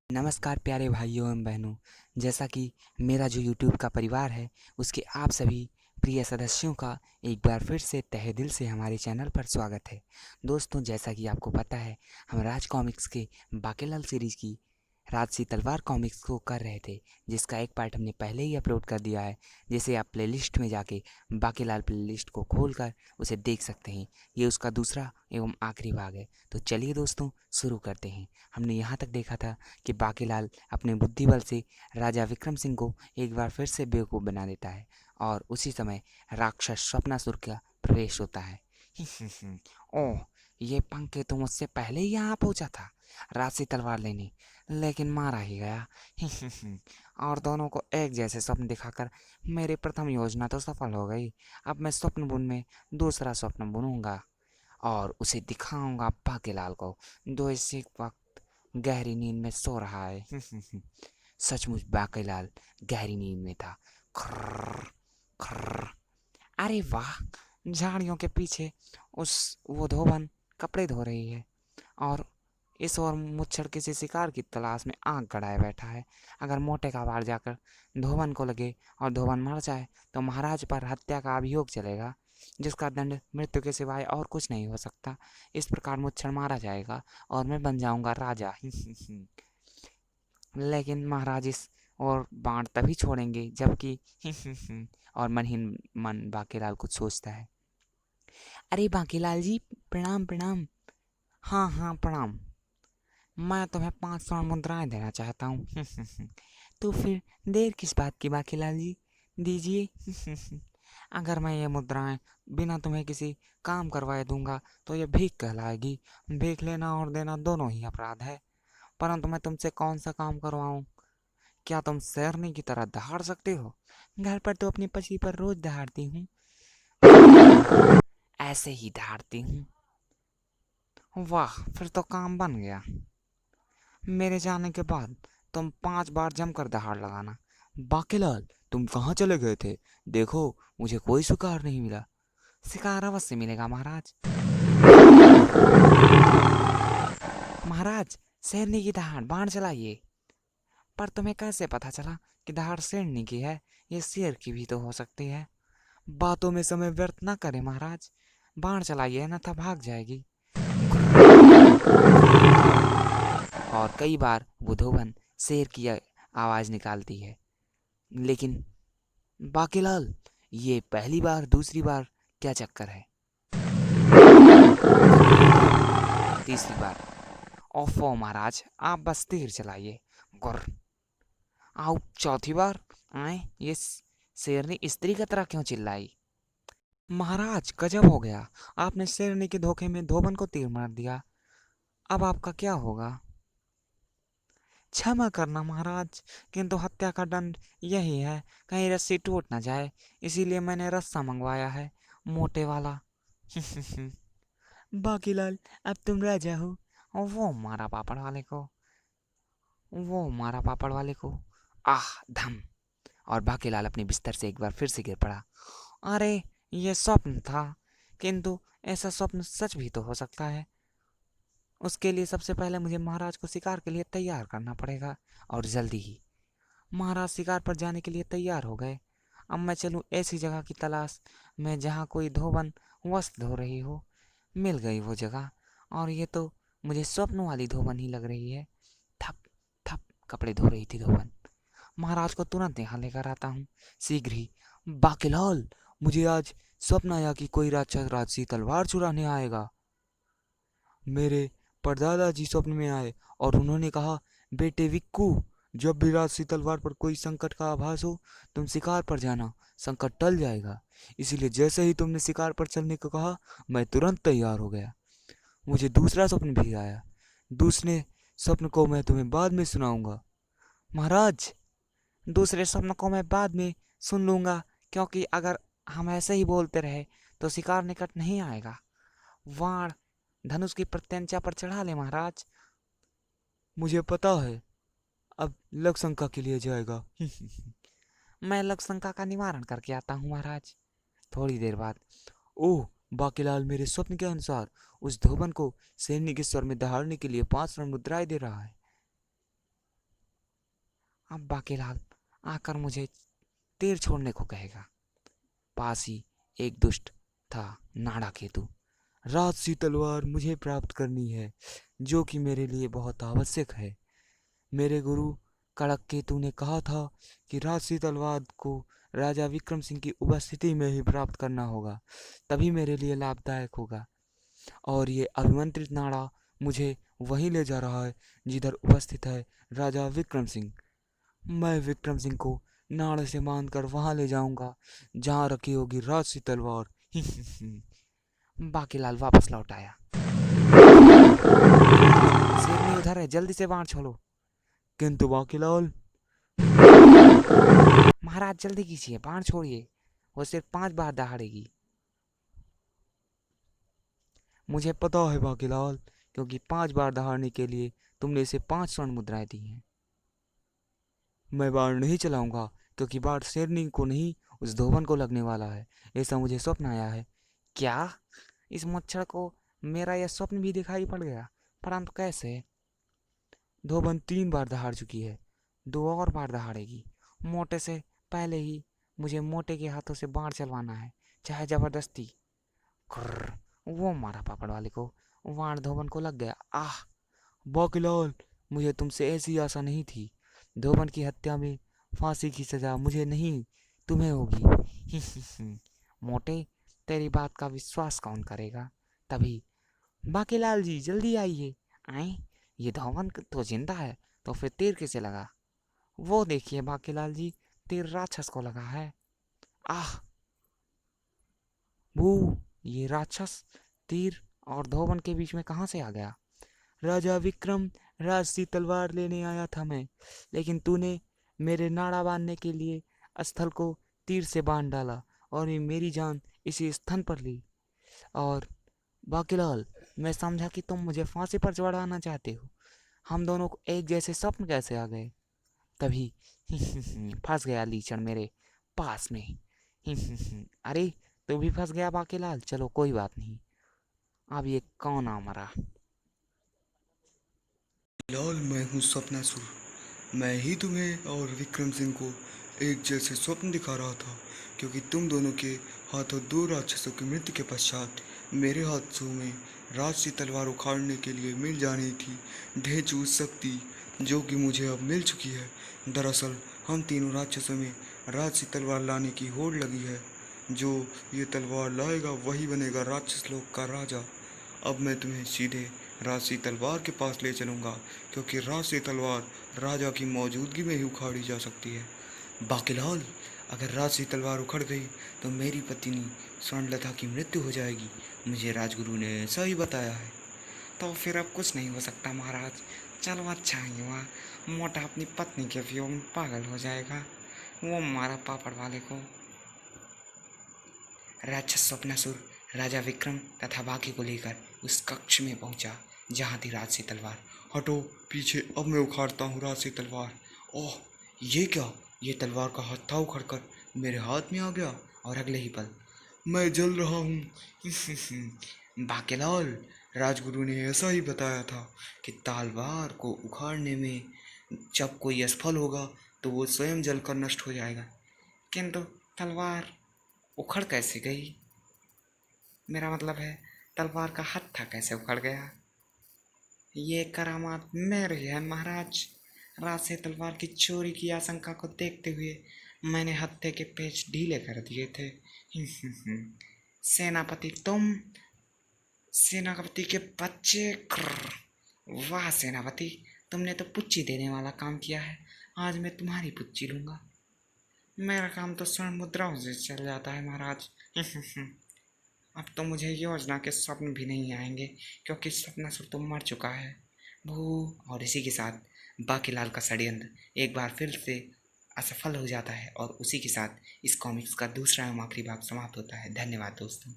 नमस्कार प्यारे भाइयों एवं बहनों। जैसा कि मेरा जो यूट्यूब का परिवार है उसके आप सभी प्रिय सदस्यों का एक बार फिर से तहे दिल से हमारे चैनल पर स्वागत है। दोस्तों, जैसा कि आपको पता है, हम राज कॉमिक्स के बाकेलाल सीरीज की राजसी तलवार कॉमिक्स को कर रहे थे, जिसका एक पार्ट हमने पहले ही अपलोड कर दिया है, जिसे आप प्लेलिस्ट में जाके बाकेलाल प्लेलिस्ट को खोलकर उसे देख सकते हैं। ये उसका दूसरा एवं आखिरी भाग है। तो चलिए दोस्तों, शुरू करते हैं। हमने यहाँ तक देखा था कि बाकेलाल अपने बुद्धि बल से राजा विक्रम सिंह को एक बार फिर से बेवकूफ़ बना देता है और उसी समय राक्षस स्वप्नासुर का प्रवेश होता है। ओह, ये पंखे तो मुझसे पहले ही यहाँ पहुँचा था राजसी तलवार लेने, लेकिन मारा ही गया। और दोनों को एक जैसे स्वप्न दिखाकर मेरी प्रथम योजना तो सफल हो गई। अब मैं स्वप्न बुन में दूसरा स्वप्न बुनूंगा और उसे दिखाऊंगा बाकेलाल को, जो इसी वक्त गहरी नींद में सो रहा है। सचमुच बाकेलाल गहरी नींद में था। खर्र खर्र। अरे वाह, झाड़ियों के पीछे वो धोबन कपड़े धो रही है और इस ओर मुच्छर किसी शिकार की तलाश में आंख गड़ाए बैठा है। अगर मोटे का वार जाकर धोबन को लगे और धोबन मर जाए तो महाराज पर हत्या का अभियोग चलेगा, जिसका दंड मृत्यु के सिवाय और कुछ नहीं हो सकता। इस प्रकार मुच्छर मारा जाएगा और मैं बन जाऊंगा राजा। लेकिन महाराज इस और बाण तभी छोड़ेंगे जबकि और मन ही मन बाकीलाल कुछ सोचता है। अरे बाकीलाल जी, प्रणाम प्रणाम। हाँ हाँ प्रणाम। मैं तुम्हें 5 स्वर्ण मुद्राएं देना चाहता हूँ। तो फिर देर किस बात की बाकीलाल जी, दीजिए। अगर मैं ये मुद्राएं बिना तुम्हें किसी काम करवाए दूंगा तो ये भीख कहलाएगी। भीख लेना और देना दोनों ही अपराध है। परंतु मैं तुमसे कौन सा काम करवाऊं? क्या तुम शेरनी की तरह दहाड़ सकते हो? घर पर तो अपनी पसी पर रोज दहाड़ती हूँ, ऐसे ही दहाड़ती हूँ। वाह, फिर तो काम बन गया। मेरे जाने के बाद तुम 5 बार जमकर दहाड़ लगाना। बाकीलाल, तुम कहाँ चले गए थे? देखो, मुझे कोई शिकार नहीं मिला। शिकार अवश्य मिलेगा महाराज। महाराज, शेरनी की दहाड़ बाण चलाइए। पर तुम्हें कैसे पता चला कि दहाड़ शेरनी की है? ये शेर की भी तो हो सकती है। बातों में समय व्यर्थ ना करें महाराज, बाण चलाइए अन्यथा भाग जाएगी। और कई बार वो धोबन शेर की आवाज निकालती है। लेकिन बाकीलाल, ये पहली बार दूसरी बार क्या चक्कर है? तीसरी बार। ओफो महाराज, आप बस तीर चलाइए। गुर। आओ, चौथी बार। आए, ये शेरनी स्त्री की तरह क्यों चिल्लाई? महाराज, गजब हो गया। आपने शेरनी के धोखे में धोबन को तीर मार दिया। अब आपका क्या होगा? क्षमा करना महाराज, किंतु हत्या का दंड यही है, कहीं रस्सी टूट ना जाए, इसीलिए मैंने रस्सा मंगवाया है, मोटे वाला। बाकीलाल, अब तुम राजा हो। और वो मारा पापड़ वाले को। आह, धम। और बाकीलाल अपने बिस्तर से एक बार फिर से गिर पड़ा। अरे, ये स्वप्न था, किंतु ऐसा स्वप्न सच भी तो हो सकता है। उसके लिए सबसे पहले मुझे महाराज को शिकार के लिए तैयार करना पड़ेगा, और जल्दी ही। महाराज शिकार पर जाने के लिए तैयार हो गए। अब मैं चलूं ऐसी जगह की तलाश में जहाँ कोई धोबन वस्त्र धो रही हो। मिल गई वो जगह, और ये तो मुझे स्वप्न वाली धोबन ही लग रही है। थप थप कपड़े धो रही थी धोबन। महाराज को तुरंत यहाँ लेकर आता हूँ, शीघ्र ही। बाकीलाल, मुझे आज स्वप्न आया कि कोई राक्षस राजसी तलवार चुराने आएगा। मेरे परदादा जी स्वप्न में आए और उन्होंने कहा, बेटे विक्कू, जब भी राजसी तलवार पर कोई संकट का आभास हो, तुम शिकार पर जाना, संकट टल जाएगा। इसीलिए जैसे ही तुमने शिकार पर चलने को कहा, मैं तुरंत तैयार हो गया। मुझे दूसरा स्वप्न भी आया। दूसरे स्वप्न को मैं तुम्हें बाद में सुनाऊंगा। महाराज, दूसरे स्वप्न को मैं बाद में सुन लूंगा, क्योंकि अगर हम ऐसे ही बोलते रहे तो शिकार निकट नहीं आएगा। वाण धनुष की प्रत्यंचा पर चढ़ा ले महाराज। मुझे पता है, अब लक्षशंका के लिए जाएगा। मैं लक्षशंका का निवारण करके आता हूँ महाराज। थोड़ी देर बाद। ओह बाकीलाल, मेरे स्वप्न के अनुसार उस धोबन को सैन्य के स्वर में दहाड़ने के लिए 5 स्वर्ण मुद्राएं दे रहा है। अब बाकीलाल आकर मुझे तीर छोड़ने को कहेगा। पास ही एक दुष्ट था, नाड़ा केतु। राजसी तलवार मुझे प्राप्त करनी है, जो कि मेरे लिए बहुत आवश्यक है। मेरे गुरु कड़क केतु ने कहा था कि राजसी तलवार को राजा विक्रम सिंह की उपस्थिति में ही प्राप्त करना होगा, तभी मेरे लिए लाभदायक होगा। और ये अभिमंत्रित नाड़ा मुझे वहीं ले जा रहा है जिधर उपस्थित है राजा विक्रम सिंह। मैं विक्रम सिंह को नाड़े से बांधकर वहां ले जाऊंगा जहां रखी होगी राजसी तलवार। बाकीलाल वापस लौट आया। शेरनी उधर है, जल्दी से बाण छोड़ो। किंतु बाकीलाल, महाराज जल्दी कीजिए, बाण छोड़िए, वो सिर्फ 5 बार दहाड़ेगी। मुझे पता है बाकीलाल, क्योंकि 5 बार दहाड़ने के लिए तुमने इसे 5 स्वर्ण मुद्राएं दी हैं। मैं बाण नहीं चलाऊंगा, क्योंकि बाण शेरनी को नहीं, उस धोबन को लगने वाला है, ऐसा मुझे स्वप्न आया है। क्या? इस मच्छर को मेरा यह स्वप्न भी दिखाई पड़ गया, परंतु कैसे? धोबन 3 बार दहाड़ चुकी है, 2 और बार दहाड़ेगी। मोटे से पहले ही मुझे मोटे के हाथों से बाण चलवाना है, चाहे जबरदस्ती। कुर्र, वो मारा पापड़ वाले को, बाण धोबन को लग गया। आह! बाकीलाल, मुझे तुमसे ऐसी आशा नहीं थी। धोबन की हत्या में फांसी की सजा मुझे नहीं, तुम्हें होगी। मोटे, तेरी बात का विश्वास कौन करेगा? तभी, बाकीलाल जी जल्दी आइए। आए, ये धोबन तो जिंदा है, तो फिर तीर किसे लगा? वो देखिए बाकीलाल जी, तीर राक्षस को लगा है। आह! वो ये राक्षस तीर और धोबन के बीच में कहाँ से आ गया? राजा विक्रम, राजसी तलवार लेने आया था मैं, लेकिन तूने मेरे नाड़ा बांधने के लिए स्थल को तीर से बांध डाला और ये मेरी जान इसी स्थन पर ली। और बाकीलाल, मैं समझा कि तुम मुझे फांसी पर चढ़ाना चाहते हो। हम दोनों को एक जैसे स्वप्न कैसे आ गए? तभी फंस गया लीचड़ मेरे पास में। अरे, तू भी फंस गया बाकीलाल, चलो कोई बात नहीं। अब ये कौन आ मरा? लाल, मैं हूँ सपनासुर। मैं ही तुम्हें और विक्रम सिंह को एक जैसे स्वप्न दिखा रहा था, क्योंकि तुम दोनों के हाथों 2 राक्षसों की मृत्यु के पश्चात मेरे हाथों में राजसी तलवार उखाड़ने के लिए मिल जानी थी ढेंचू शक्ति, जो कि मुझे अब मिल चुकी है। दरअसल हम तीनों राक्षसों में राजसी तलवार लाने की होड़ लगी है। जो ये तलवार लाएगा वही बनेगा राक्षस लोक का राजा। अब मैं तुम्हें सीधे राजसी तलवार के पास ले चलूंगा, क्योंकि राजसी तलवार राजा की मौजूदगी में ही उखाड़ी जा सकती है। बाकीलाल, अगर राजसी तलवार उखड़ गई तो मेरी पत्नी स्वर्णलता की मृत्यु हो जाएगी। मुझे राजगुरु ने ऐसा ही बताया है। तो फिर अब कुछ नहीं हो सकता महाराज। चलो अच्छा ही हुआ, मोटा अपनी पत्नी के वियोग में पागल हो जाएगा। वो मारा पापड़ वाले को। राक्षस स्वप्नासुर राजा विक्रम तथा बाकी को लेकर उस कक्ष में पहुंचा जहां थी राजसी तलवार। हटो पीछे, अब मैं उखाड़ता हूँ राजसी तलवार। ओह, ये क्या? ये तलवार का हत्था उखड़कर मेरे हाथ में आ गया और अगले ही पल मैं जल रहा हूँ। बाकीलाल, राजगुरु ने ऐसा ही बताया था कि तलवार को उखाड़ने में जब कोई असफल होगा तो वो स्वयं जलकर नष्ट हो जाएगा। किंतु तलवार उखड़ कैसे गई? मेरा मतलब है, तलवार का हत्था कैसे उखड़ गया? ये करामात मेरी है महाराज। रात से तलवार की चोरी की आशंका को देखते हुए मैंने हत्थे के पेच ढीले कर दिए थे। सेनापति तुम, सेनापति के बच्चे। वाह सेनापति, तुमने तो पुच्ची देने वाला काम किया है। आज मैं तुम्हारी पुच्ची लूंगा। मेरा काम तो स्वर्ण मुद्राओं से चल जाता है महाराज। अब तो मुझे योजना के स्वप्न भी नहीं आएंगे, क्योंकि सपनासुर तो मर चुका है। भू। और इसी के साथ बाकीलाल का षड्यंत्र एक बार फिर से असफल हो जाता है और उसी के साथ इस कॉमिक्स का दूसरा एवं आखिरी भाग समाप्त होता है। धन्यवाद दोस्तों।